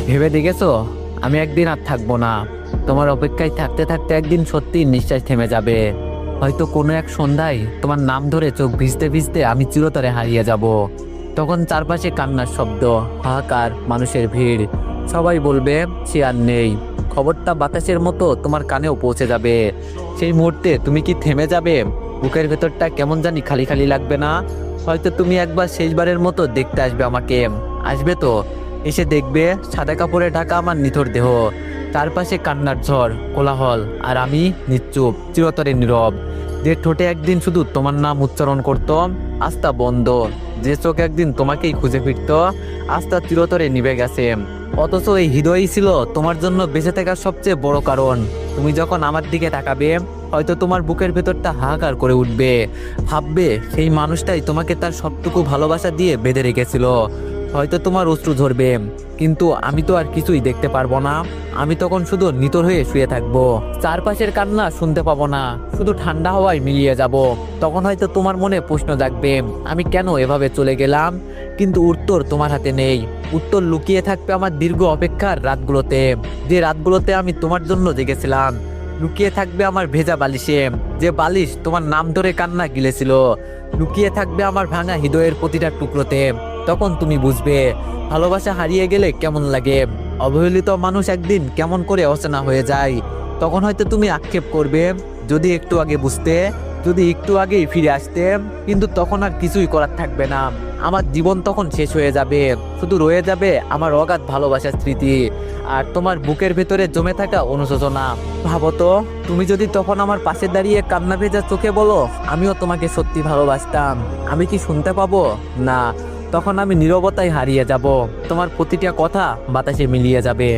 ভেবে দেখেছো আমি একদিন আর থাকবো না। তোমার অপেক্ষায় থাকতে থাকতে একদিন সত্যি নিঃশ্বাস থেমে যাবে। হয়তো কোনো এক সন্ধ্যায় তোমার নাম ধরে চোখ ভিজতে ভিজতে আমি চিরতরে হারিয়ে যাব। তখন চারপাশে কান্নার শব্দ, হাহাকার, মানুষের ভিড়। সবাই বলবে সে আর নেই। খবরটা বাতাসের মতো তোমার কানেও পৌঁছে যাবে। সেই মুহূর্তে তুমি কি থেমে যাবে? বুকের ভেতরটা কেমন জানি খালি খালি লাগবে না? হয়তো তুমি একবার শেষবারের মতো দেখতে আসবে আমাকে। আসবে তো? এসে দেখবে সাদা কাপড়ে ঢাকা আমার নিথর দেহ, চারপাশে কান্নার ঝড়, কোলাহল, আর আমি নিশ্চুপ, চিরতরে নীরব। যে ঠোঁটে একদিন শুধু তোমার নাম উচ্চারণ করত, আস্থা বন্ধ। যে চোখ একদিন তোমাকেই খুঁজে ফিরত, আস্থা চিরতরে নিভে গেছে। অথচ এই হৃদয়ই ছিল তোমার জন্য বেঁচে থাকার সবচেয়ে বড় কারণ। তুমি যখন আমার দিকে তাকাবে, হয়তো তোমার বুকের ভেতরটা হাহাকার করে উঠবে। ভাববে সেই মানুষটাই তোমাকে তার সবটুকু ভালোবাসা দিয়ে বেঁধে রেখেছিল। হয়তো তোমার অশ্রু ঝরবে, কিন্তু আমি তো আর কিছুই দেখতে পারবো না। আমি তখন শুধু নিথর হয়ে শুয়ে থাকবো, চারপাশের কান্না শুনতে পাবো না, শুধু ঠান্ডা হাওয়ায় মিলিয়ে যাব। তখন হয়তো তোমার মনে প্রশ্ন জাগবে, আমি কেন এভাবে চলে গেলাম? কিন্তু উত্তর তোমার হাতে নেই। উত্তর লুকিয়ে থাকবে আমার দীর্ঘ অপেক্ষার রাতগুলোতে, যে রাতগুলোতে আমি তোমার জন্য জেগেছিলাম। লুকিয়ে থাকবে আমার ভেজা বালিশে, যে বালিশ তোমার নাম ধরে কান্না গিলেছিল। লুকিয়ে থাকবে আমার ভাঙা হৃদয়ের প্রতিটা টুকরোতে। তখন তুমি বুঝবে ভালোবাসা হারিয়ে গেলে কেমন লাগে, অবহেলিত মানুষ একদিন কেমন করে অচেনা হয়ে যায়। তখন হয়তো তুমি আক্ষেপ করবে, যদি একটু আগে বুঝতে, যদি একটু আগেই ফিরে আসতে। কিন্তু তখন আর কিছুই করার থাকবে না। আমার জীবন তখন শেষ হয়ে যাবে, শুধু রয়ে যাবে আমার অগাধ ভালোবাসার স্মৃতি আর তোমার বুকের ভেতরে জমে থাকা অনুশোচনা। ভাবো তো, তুমি যদি তখন আমার পাশে দাঁড়িয়ে কান্না ভেজা চোখে বলো আমিও তোমাকে সত্যি ভালোবাসতাম, আমি কি শুনতে পাবো? না, তখন আমি নীরবতায় হারিয়ে যাব, তোমার প্রতিটা কথা বাতাসে মিলিয়ে যাবে।